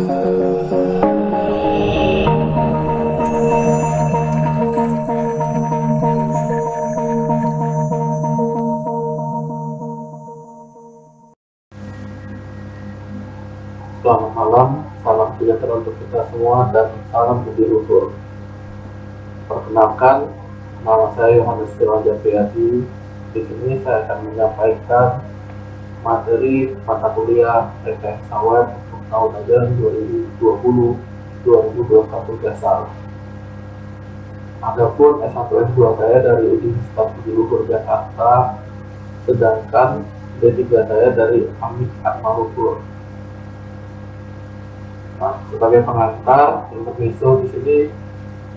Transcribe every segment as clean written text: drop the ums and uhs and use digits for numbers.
Selamat malam, salam sejahtera untuk kita semua dan salam budi luhur. Perkenalkan, nama saya Yohanes Dewan Japriyadi. Di sini saya akan menyampaikan materi mata kuliah rekayasa web untuk tahun ajaran 2020-2021 dasar. Adapun S1 S2 saya dari Universitas Budi Luhur Jakarta, sedangkan D3 saya dari Amik Atmaluhur. Nah, sebagai pengantar intermezzo di sini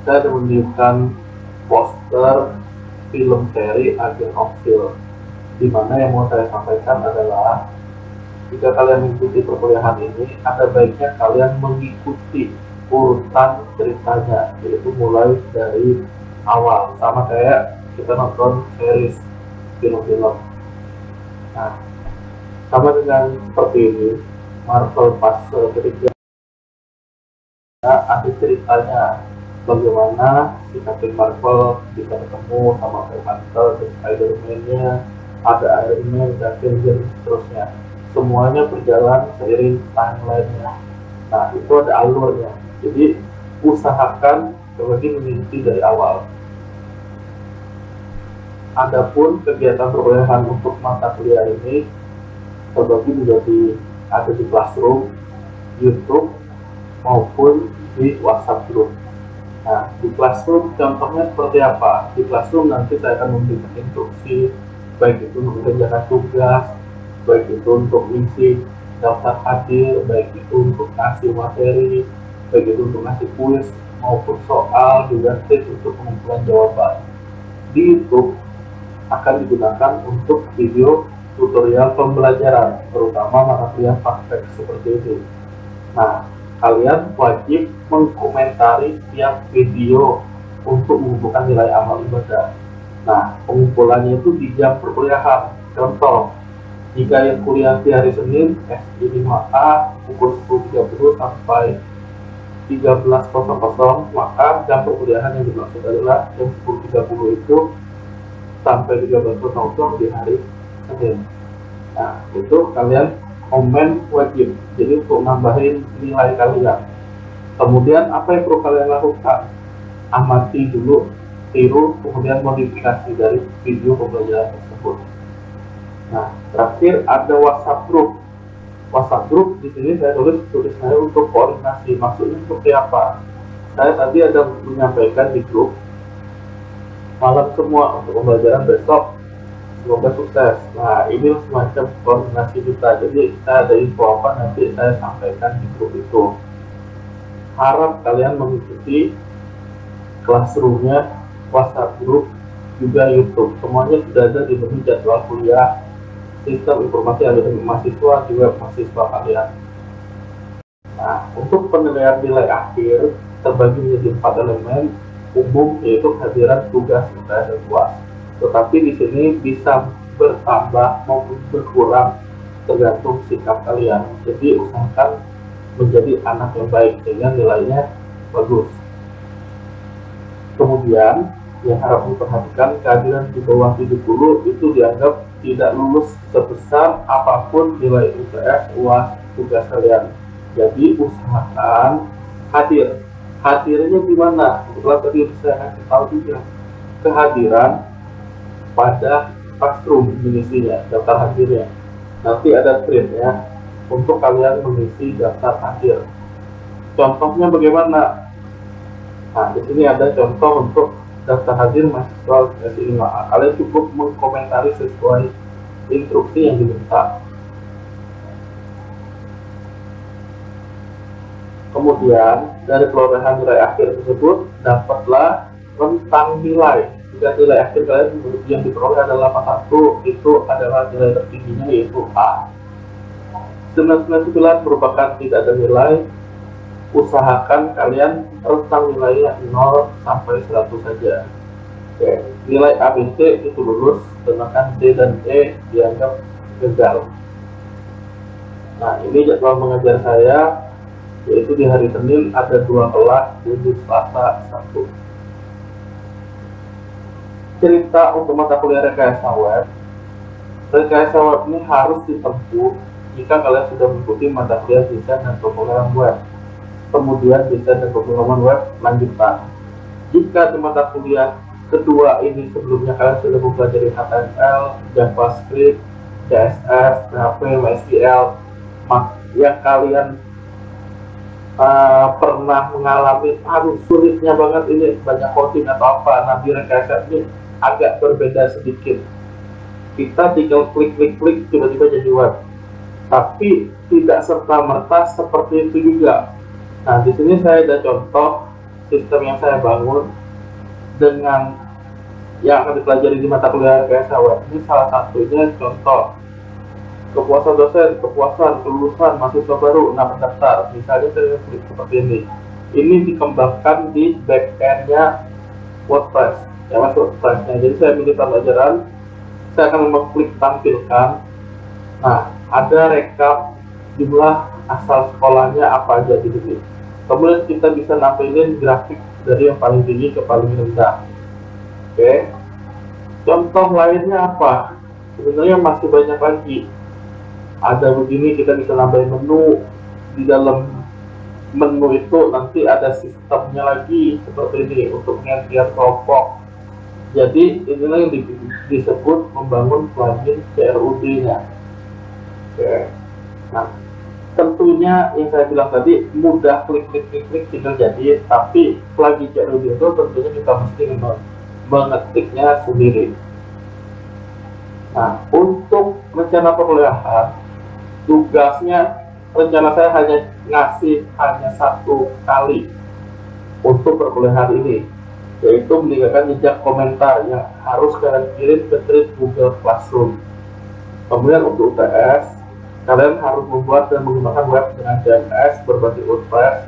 saya akan menunjukkan poster film seri Agent of S.H.I.E.L.D. di mana yang mau saya sampaikan adalah jika kalian mengikuti perkuliahan ini, ada baiknya kalian mengikuti urutan ceritanya, yaitu mulai dari awal, sama kayak kita nonton series film-film. Nah, sama dengan seperti ini, Marvel fase ketiga ada ceritanya bagaimana si Captain Marvel bisa ketemu sama Black Panther, Spider-Man-nya, ada Iron Man, dan seterusnya. Semuanya berjalan seiring timeline-nya. Nah, itu ada alurnya. Jadi, usahakan bagi mengikuti dari awal. Adapun kegiatan perkuliahan untuk mata kuliah ini terbagi menjadi ada di Classroom, YouTube, maupun di WhatsApp group. Nah, di Classroom contohnya seperti apa? Di Classroom nanti saya akan memberikan instruksi, baik itu untuk mengerjakan tugas, baik itu untuk mengisi daftar hadir, baik itu untuk ngasih materi, baik itu untuk ngasih kuis, maupun soal, juga tips untuk pengumpulan jawaban. Di YouTube akan digunakan untuk video tutorial pembelajaran, terutama mata kuliah praktek seperti itu. Nah, kalian wajib mengkomentari tiap video untuk mengumpulkan nilai amal ibadah. Nah, pengumpulannya itu di jam perkuliahan. Contoh, jika yang kuliah di hari Senin, SI 5A pukul 10.30 sampai 13.00, maka jam perkuliahan yang dimaksud adalah jam 10.30 itu sampai 13.00 di hari Senin. Nah, itu kalian komen wajib, jadi untuk nambahin nilai kalian. Kemudian apa yang perlu kalian lakukan? Amati dulu, tiru, kemudian modifikasi dari video pembelajaran tersebut. Nah, terakhir ada WhatsApp group. WhatsApp group di sini saya tulis saya untuk koordinasi. Maksudnya seperti apa? Saya tadi ada menyampaikan di grup malam semua untuk pembelajaran besok. Semoga sukses. Nah, ini semacam koordinasi kita. Jadi saya ada info apa nanti saya sampaikan di grup itu. Harap kalian mengikuti Classroom-nya, WhatsApp group, juga YouTube. Semuanya sudah ada di menu jadwal kuliah Sistem Informasi Akademik Mahasiswa, juga mahasiswa kalian. Nah, untuk penilaian nilai akhir terbagi menjadi 4 elemen umum, yaitu kehadiran, tugas, UTS, dan UAS. Tetapi di sini bisa bertambah maupun berkurang tergantung sikap kalian. Jadi usahakan menjadi anak yang baik sehingga nilainya bagus. Kemudian yang harap diperhatikan, kehadiran di bawah 70 itu dianggap tidak lulus sebesar apapun nilai UTS, UAS, tugas kalian. Jadi usahakan hadir. Hadirnya di mana? Setelah tadi saya kasih tahu juga kehadiran pada Classroom mengisinya, daftar hadirnya. Nanti ada printnya untuk kalian mengisi daftar hadir. Contohnya bagaimana? Nah, di sini ada contoh untuk daftar hadir mahasiswa SI 5A. Kalian cukup mengkomentari sesuai instruksi yang diminta. Kemudian dari perolehan nilai akhir tersebut dapatlah rentang nilai. Jika nilai akhir kalian yang diperoleh adalah 81, itu adalah nilai tertingginya, yaitu A. 99 merupakan tidak ada nilai. Usahakan kalian rentang nilainya 0 sampai 100 saja. Oke, nilai A, B, C itu lulus, sedangkan D dan E dianggap gagal. Nah, ini jadwal mengajar saya yaitu di hari Senin ada 2 kelas, dan di Selasa 1. Cerita untuk mata kuliah rekayasa web. Rekayasa web ini harus ditempuh jika kalian sudah mengikuti mata kuliah desain dan pemrograman web, kemudian desain dan pemrograman web lanjutan. Jika di mata kuliah kedua ini sebelumnya kalian sudah mempelajari HTML, JavaScript, CSS, PHP, MySQL, yang kalian pernah mengalami sulitnya banget ini, banyak coding atau apa, nah di rekayasa ini agak berbeda sedikit. Kita tinggal klik tiba-tiba jadi web, tapi tidak serta-merta seperti itu juga. Nah, di sini saya ada contoh sistem yang saya bangun dengan yang akan dipelajari di mata kuliah rekayasa web. Ini salah satunya contoh kepuasan dosen, kepuasan kelulusan mahasiswa baru, nah mendaftar. Misalnya saya klik seperti ini. Ini dikembangkan di backend-nya WordPress, ya masuk WordPress-nya. Jadi saya milih pelajaran, saya akan mengklik tampilkan. Nah, ada rekap jumlah asal sekolahnya apa aja di sini. Kemudian kita bisa nampilin grafik dari yang paling tinggi ke paling rendah. Oke. Contoh lainnya apa? Sebenarnya masih banyak lagi. Ada begini, kita bisa nambahin menu. Di dalam menu itu nanti ada sistemnya lagi seperti ini untuk pengertian kelompok. Jadi inilah yang disebut membangun plugin CRUD-nya. Oke. Nah, tentunya yang saya bilang tadi mudah, klik tinggal jadi, tapi plugin CRUD itu tentunya kita mesti mengetiknya sendiri. Nah, untuk rencana perkuliahan, tugasnya rencana saya hanya 1 kali untuk perkuliahan ini, yaitu meninggalkan jejak komentar yang harus kalian kirim ke thread Google Classroom. Kemudian untuk UTS, kalian harus membuat dan menggunakan web dengan CMS berbasis WordPress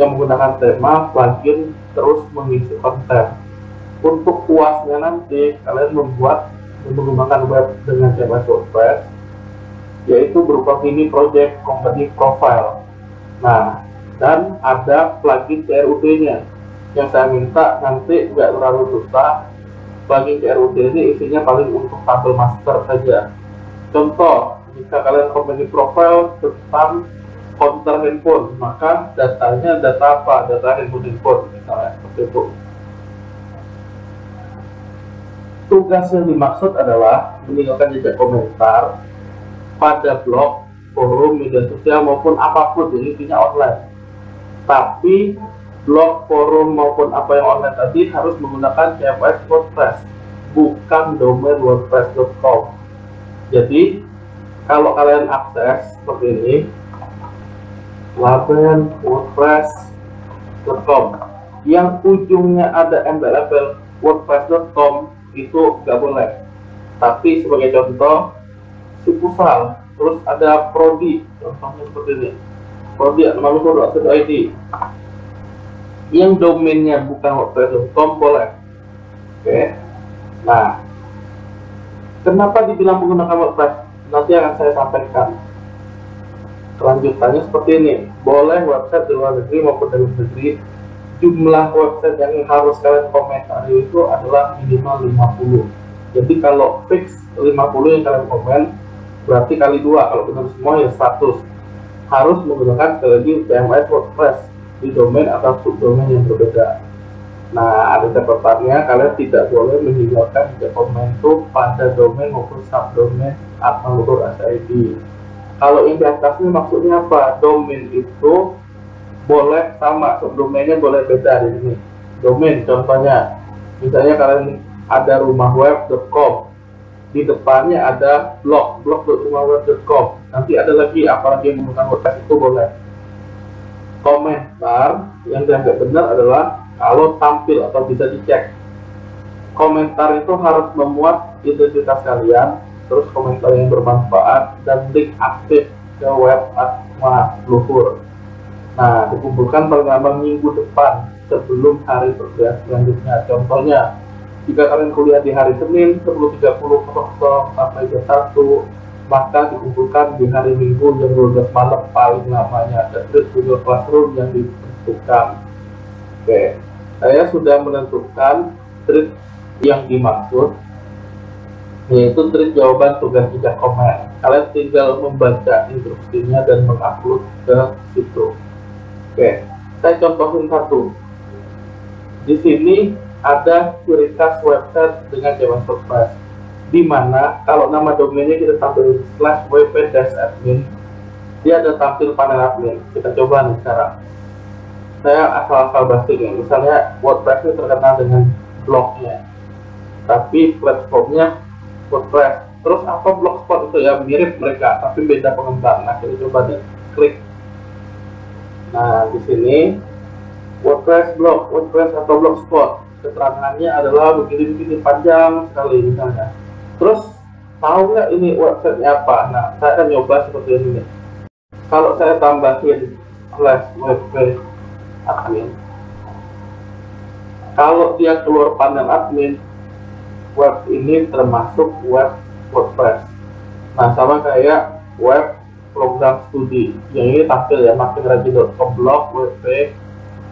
yang menggunakan tema, plugin, terus mengisi konten. Untuk UASnya nanti kalian membuat dan menggunakan web dengan CMS WordPress, yaitu berupa mini project company profile. Nah, dan ada plugin CRUD-nya yang saya minta nanti nggak terlalu susah. Plugin CRUD ini isinya paling untuk tabel master saja. Contoh, jika kalian company profile tentang konter handphone, maka datanya data apa? Data handphone misalnya, seperti itu. Tugas yang dimaksud adalah meninggalkan jejak komentar pada blog, forum, media sosial maupun apapun, jadi intinya online. Tapi blog, forum maupun apa yang online tadi harus menggunakan CMS WordPress, bukan domain wordpress.com. Jadi kalau kalian akses seperti ini, laben wordpress.com, yang ujungnya ada embel-embel wordpress.com itu nggak boleh. Tapi sebagai contoh, Supusal, terus ada Prodi, contohnya seperti ini, prodi@maluku.id, yang domainnya bukan wordpress.com boleh. Oke. Nah, kenapa dibilang menggunakan WordPress? Nanti akan saya sampaikan. Kelanjutannya seperti ini, boleh website di luar negeri maupun dalam negeri. Jumlah website yang harus kalian komentari itu adalah minimal 50. Jadi kalau fix 50 yang kalian komen, berarti kali 2, kalau benar semua ya 100. Harus menggunakan sekali lagi CMS WordPress di domain atau subdomain yang berbeda. Nah, ada catatannya, kalian tidak boleh meninggalkan jejak komentar pada domain maupun subdomain @maluku.id. Kalau yang di atas ini maksudnya apa? Domain itu boleh sama, subdomainnya boleh beda di sini. Domain contohnya, misalnya kalian ada rumahweb.com, di depannya ada blog.rumahweb.com, nanti ada lagi apalagi yang menggunakan WordPress itu boleh. Komentar yang dianggap benar adalah kalau tampil atau bisa dicek. Komentar itu harus memuat identitas kalian, terus komentar yang bermanfaat, dan link aktif ke web Luhur. Nah, dikumpulkan paling lambat minggu depan sebelum hari perkuliahan selanjutnya. Contohnya, jika kalian kuliah di hari Senin 10.30 sampai jam 1, maka dikumpulkan di hari Minggu jam 12 malam paling lamanya. Dan treat Google Classroom yang ditentukan. Oke, saya sudah menentukan treat yang dimaksud, yaitu treat jawaban tugas 3 komen. Kalian tinggal membaca instruksinya dan mengupload ke situ. Oke, saya contohin satu. Di sini ada ciri khas website dengan JavaScript Flash, di mana kalau nama domainnya kita tampil /wp-admin, dia ada tampil panel admin. Kita coba nih sekarang. Saya asal-asal basic ya. Misalnya WordPress itu terkenal dengan blognya, tapi platformnya WordPress. Terus apa Blogspot itu ya, mirip mereka tapi beda pengembang. Nah, kita coba deh klik. Nah, di sini WordPress blog, WordPress atau Blogspot, keterangannya adalah begini-begini panjang sekali misalnya. Terus tahu nggak ini websitenya apa? Nah, saya akan nyoba seperti ini. Kalau saya tambahin /wp-admin, kalau dia keluar panel admin, web ini termasuk web WordPress. Nah, sama kayak web program studi yang ini tampil ya, makinrajin.com blog wp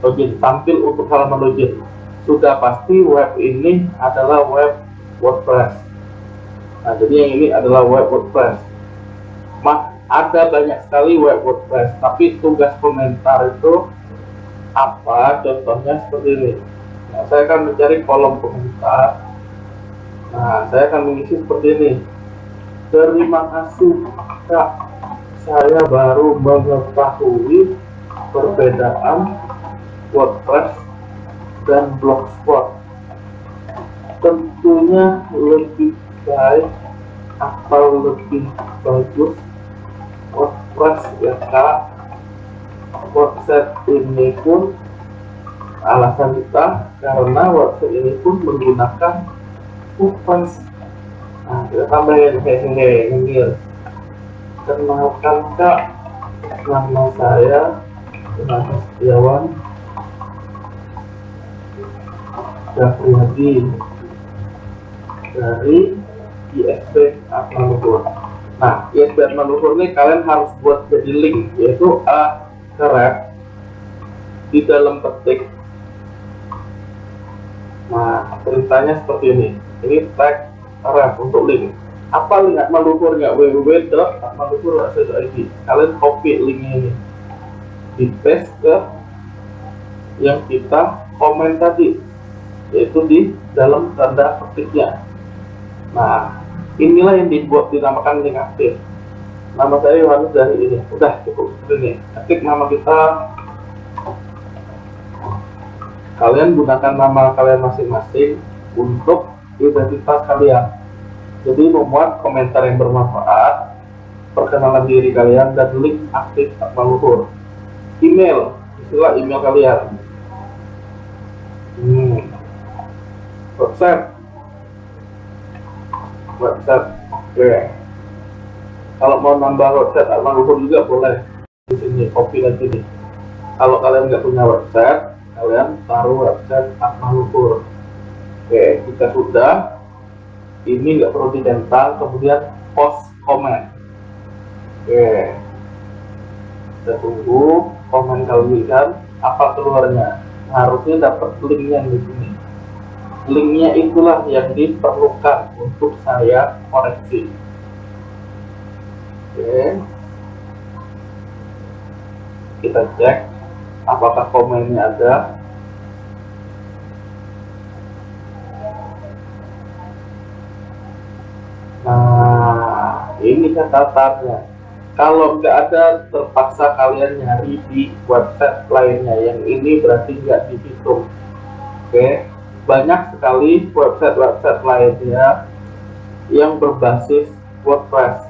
login, tampil untuk halaman login. Sudah pasti web ini adalah web WordPress. Nah, jadi yang ini adalah web WordPress. Ada banyak sekali web WordPress, tapi tugas komentar itu apa? Contohnya seperti ini. Nah, saya akan mencari kolom komentar. Nah, saya akan mengisi seperti ini. Terima kasih Kak, saya baru mengetahui perbedaan WordPress dan Blogspot. Tentunya lebih baik atau lebih bagus WordPress ya Kak. Website ini pun, alasan kita karena website ini pun menggunakan WordPress. Nah, kita tambahin hehehe. Kenalkan Kak, nama saya Renata Setiawan Jafriyadi dari ISP Atmanuhur. Nah, ISP Atmanuhur ini kalian harus buat jadi link, yaitu href di dalam petik. Nah, perintahnya seperti ini. Ini tag href untuk link. Apa link Atmanuhurnya? www.atmanuhur.id. Kalian copy linknya ini, di paste ke yang kita komen tadi, yaitu di dalam tanda petiknya. Nah, inilah yang dinamakan link aktif. Nama saya Yohanes dari ini. Udah cukup seperti ini. Ketik nama kita. Kalian gunakan nama kalian masing-masing untuk identitas kalian. Jadi memuat komentar yang bermanfaat, perkenalan diri kalian, dan link aktif Atmanuhur. Email, istilah email kalian. Website. Oke. Kalau mau nambah website Atmanuhur juga boleh. Di sini copy lagi nih. Kalau kalian nggak punya website, kalian taruh website Atmanuhur. Oke, jika sudah, ini nggak perlu ditentang, kemudian post komen. Oke, kita tunggu komen kalian apa keluarnya. Harusnya dapat linknya di sini. Linknya itulah yang diperlukan untuk saya koreksi. Oke, kita cek apakah komennya ada. Nah, ini catatannya. Kalau nggak ada, terpaksa kalian nyari di website lainnya. Yang ini berarti nggak dihitung. Oke, banyak sekali website-website lainnya yang berbasis WordPress.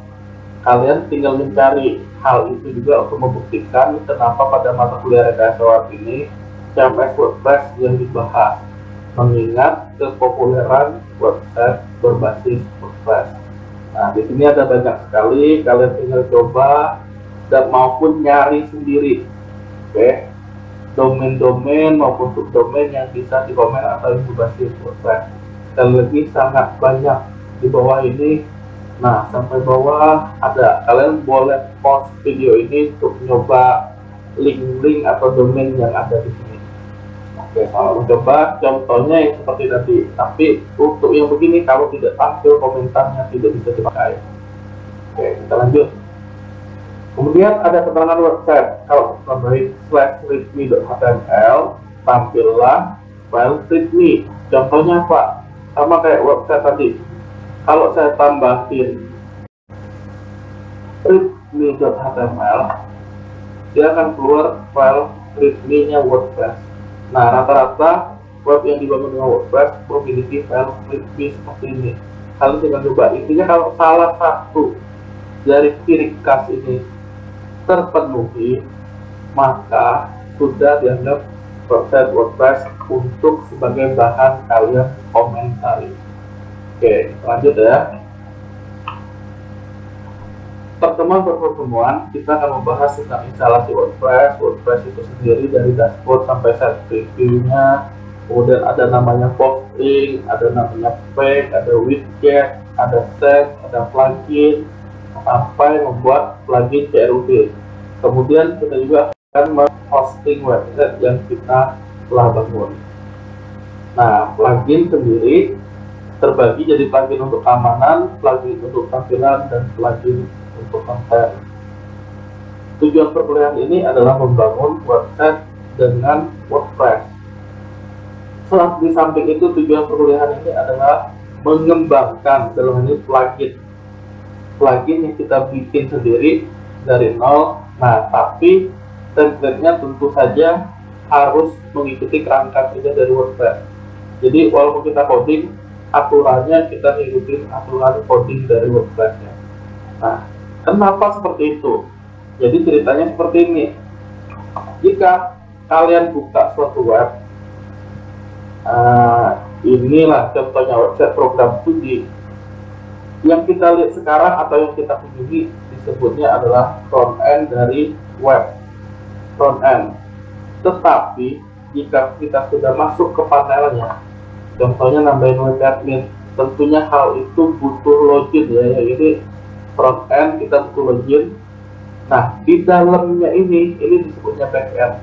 Kalian tinggal mencari hal itu juga untuk membuktikan kenapa pada mata kuliah rekayasa web ini CMS WordPress yang dibahas, mengingat kepopuleran website berbasis WordPress. Nah, di sini ada banyak sekali, kalian tinggal coba dan maupun nyari sendiri. Oke, domain-domain maupun subdomain yang bisa dikomen atau yang berbasis WordPress. Sekali lagi sangat banyak. Di bawah ini Nah, sampai bawah ada. Kalian boleh post video ini untuk nyoba link-link atau domain yang ada di sini. Oke, kalau mencoba contohnya yang seperti tadi. Tapi untuk yang begini kalau tidak tampil komentarnya tidak bisa dipakai. Oke, kita lanjut. Kemudian ada keterangan website. Kalau tambahin /readme.html, tampillah file readme. Contohnya apa? Sama kayak website tadi. Kalau saya tambahin readme.html, dia akan keluar file readme-nya WordPress. Nah, rata-rata web yang dibangun dengan WordPress memiliki file readme seperti ini. Kalian tinggal coba. Intinya kalau salah satu dari ciri khas ini terpenuhi, maka sudah dianggap website WordPress untuk sebagai bahan kalian komentari. Oke, lanjut ya. Pertemuan kita akan membahas tentang instalasi WordPress itu sendiri dari dashboard sampai set preview-nya. Kemudian ada namanya posting, ada namanya page, ada widget, ada set, ada plugin, sampai membuat plugin CRUD. Kemudian kita juga akan hosting website yang kita telah bangun. Nah, plugin sendiri terbagi jadi plugin untuk keamanan, plugin untuk tampilan, dan plugin untuk konten. Tujuan perkuliahan ini adalah membangun website dengan WordPress. Di samping itu, tujuan perkuliahan ini adalah mengembangkan dalam ini plugin yang kita bikin sendiri dari nol. Nah, tapi template-nya tentu saja harus mengikuti kerangka kerja dari WordPress. Jadi walaupun kita coding, aturannya kita ikutin aturan coding dari WordPress-nya. Nah, kenapa seperti itu? Jadi ceritanya seperti ini. Jika kalian buka suatu web, inilah contohnya website program studi. Yang kita lihat sekarang atau yang kita kunjungi disebutnya adalah front end dari web, front end. Tetapi jika kita sudah masuk ke panelnya, contohnya nambahin web admin, tentunya hal itu butuh login ya. Jadi front end kita butuh login. Nah, di dalamnya ini disebutnya back end.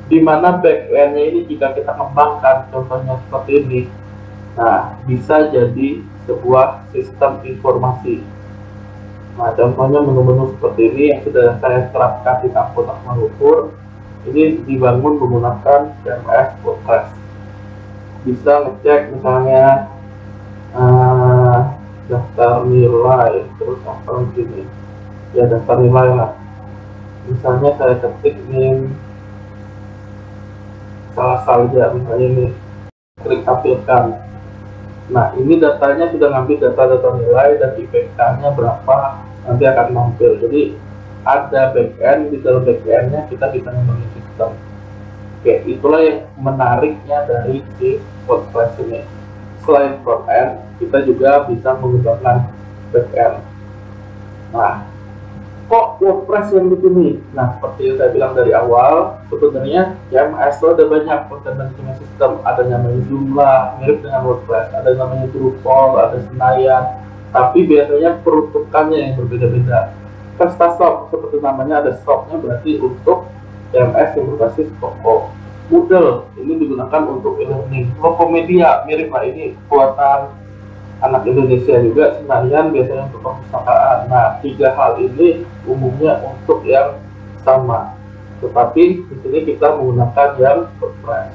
Di mana back end-nya ini jika kita kembangkan contohnya seperti ini, nah bisa jadi sebuah sistem informasi. Nah, contohnya menu-menu seperti ini yang sudah saya terapkan di kampus Akmaluhur, ini dibangun menggunakan CMS WordPress. Bisa ngecek misalnya daftar nilai, terus apa begini ya, daftar nilai lah. Misalnya saya ketik ini salah saja, misalnya ini, klik tampilkan. Nah, ini datanya sudah ngambil data-data nilai dan IPK-nya berapa, nanti akan mampir. Jadi ada backend, di dalam backend-nya kita bisa membangun sistem. Oke, itulah yang menariknya dari si WordPress ini. Selain front end, kita juga bisa menggunakan backend. Nah, kok WordPress yang begini? Nah, seperti yang saya bilang dari awal, sebenarnya CMS itu ada banyak content management system. Ada namanya Joomla, mirip dengan WordPress. Ada namanya Drupal, ada Senayan. Tapi biasanya peruntukannya yang berbeda-beda. PrestaShop, seperti namanya ada shopnya, berarti untuk CMS yang berbasis toko. Moodle, ini digunakan untuk e-learning. Tokopedia, mirip lah, ini buatan anak Indonesia juga. Senayan biasanya untuk perpustakaan. Nah, tiga hal ini umumnya untuk yang sama, tetapi di sini kita menggunakan yang WordPress.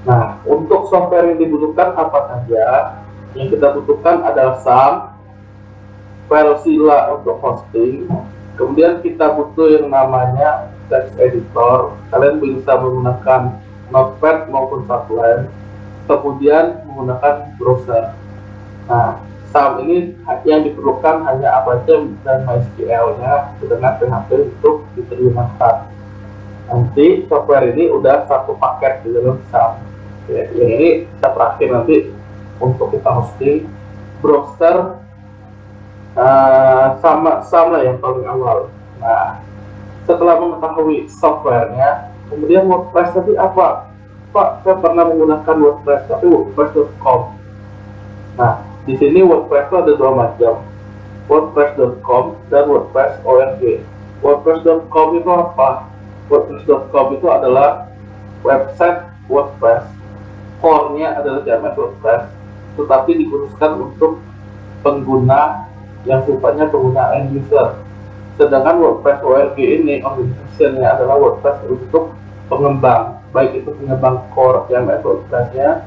Nah, untuk software yang dibutuhkan apa saja? Yang kita butuhkan adalah SAM, FileZilla untuk hosting. Kemudian kita butuh yang namanya text editor. Kalian bisa menggunakan Notepad maupun Sublime. Kemudian menggunakan browser. Nah, SAM ini yang diperlukan hanya Apache dan MySQL-nya, sedangkan PHP untuk diterjemahkan. Nanti software ini udah satu paket di dalam SAM. Ya, yang ini kita terakhir nanti untuk kita hosting. Browser sama yang paling awal. Nah, setelah mengetahui softwarenya, kemudian WordPress tadi apa? Pak, saya pernah menggunakan WordPress, tapi WordPress.com. Nah, Di sini WordPress itu ada dua macam, WordPress.com dan WordPress.org. WordPress.com itu apa? WordPress.com itu adalah website WordPress, core-nya adalah CMS WordPress, tetapi dikhususkan untuk pengguna yang sifatnya pengguna end user. Sedangkan WordPress.org ini organizationnya adalah WordPress untuk pengembang, baik itu pengembang core CMS WordPress-nya,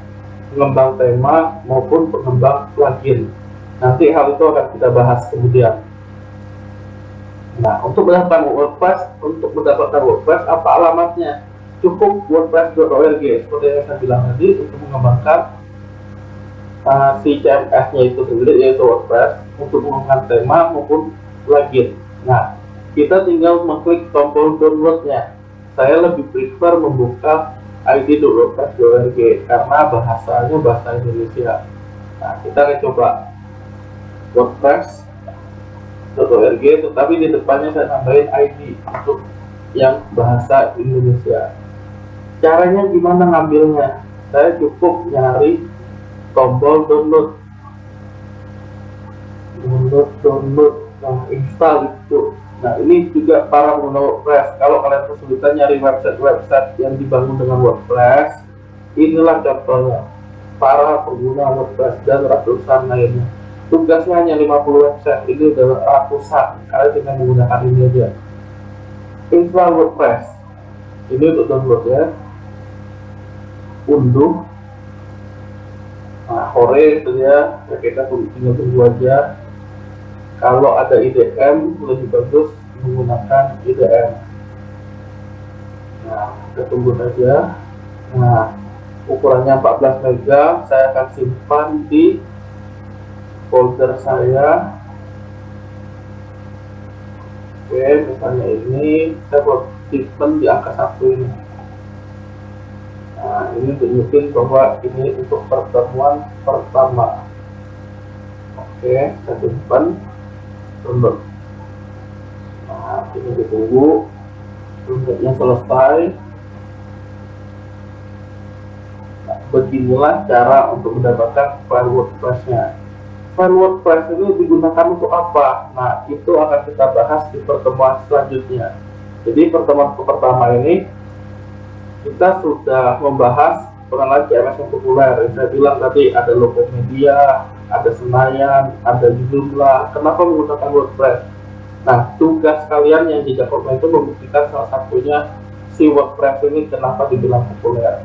pengembang tema maupun pengembang plugin. Nanti hal itu akan kita bahas kemudian. Nah, untuk mendapatkan WordPress, apa alamatnya? Cukup WordPress.org seperti yang saya bilang tadi, untuk mengembangkan si CMS-nya itu sendiri, yaitu WordPress, untuk mengembangkan tema maupun plugin. Nah, kita tinggal mengklik tombol download-nya. Saya lebih prefer membuka id.wordpress.org karena bahasanya bahasa Indonesia. Nah, kita akan coba WordPress.org, tetapi di depannya saya tambahin ID untuk yang bahasa Indonesia. Caranya gimana ngambilnya? Saya cukup nyari tombol download, nah install itu. Nah, ini juga para pengguna WordPress, kalau kalian kesulitan nyari website yang dibangun dengan WordPress, inilah contohnya para pengguna WordPress dan ratusan lainnya. Tugasnya hanya 50 website, ini udah ratusan. Kalian dengan menggunakan ini aja. Install WordPress, ini untuk download ya, unduh. Nah, hore itu ya, kita tinggal tunggu aja. Kalau ada IDM lebih bagus menggunakan IDM. Nah, kita tunggu saja. Nah, ukurannya 14 MB, saya akan simpan di folder saya. Oke, misalnya ini saya buat simpan di angka 1 ini. Nah, ini tunjukin bahwa ini untuk pertemuan pertama. Oke, saya simpan, download. Nah, ini ditunggu downloadnya selesai. Nah, beginilah cara untuk mendapatkan file WordPress-nya. File WordPress ini digunakan untuk apa? Nah, itu akan kita bahas di pertemuan selanjutnya. Jadi pertemuan pertama ini kita sudah membahas pengenalan CMS yang populer. Saya bilang tadi ada Logopedia, ada Senayan, ada Joomla. Kenapa menggunakan WordPress? Nah, tugas kalian yang di Jakarta itu membuktikan salah satunya si WordPress ini kenapa dibilang populer.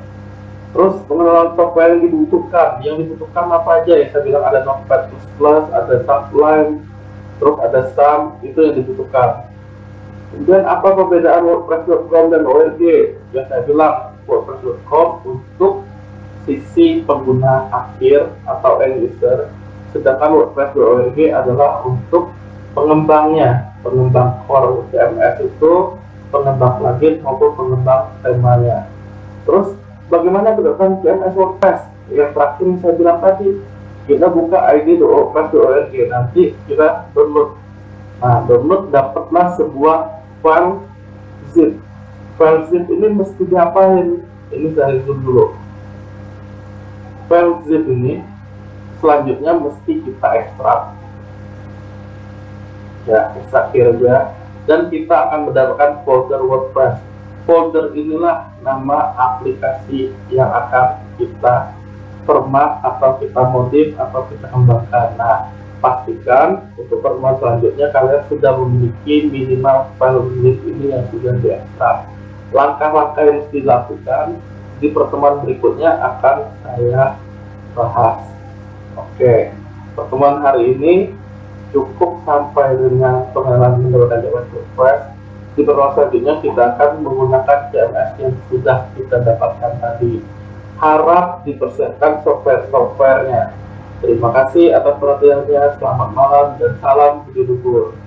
Terus pengenalan software yang dibutuhkan apa aja ya? Saya bilang ada Notepad++, ada Sublime, terus ada SAM, itu yang dibutuhkan. Kemudian apa perbedaan WordPress.com dan ORG? Yang saya bilang WordPress.com untuk sisi pengguna akhir atau end user, sedangkan WordPress.org adalah untuk pengembangnya, pengembang core CMS itu, pengembang plugin maupun pengembang temanya. Terus bagaimana kedepan CMS WordPress? Yang terakhir yang saya bilang tadi, kita buka id.wordpress.org, nanti kita download. Nah, download dapatlah sebuah file zip. File zip ini mesti diapain? Ini saya zoom dulu. File zip ini selanjutnya mesti kita ekstrak. Ya, ekstrakir aja. Dan kita akan mendapatkan folder WordPress. Folder inilah nama aplikasi yang akan kita format atau kita modif atau kita kembangkan. Nah, pastikan untuk pertemuan selanjutnya kalian sudah memiliki minimal file zip ini yang sudah diekstrak. Langkah-langkah yang harus dilakukan di pertemuan berikutnya akan saya bahas. Oke, pertemuan hari ini cukup sampai dengan pengenalan menggunakan CMS WordPress. Di pertemuan selanjutnya kita akan menggunakan CMS yang sudah kita dapatkan tadi. Harap dipersiapkan software-softwarenya. Terima kasih atas perhatiannya, selamat malam dan salam budi luhur.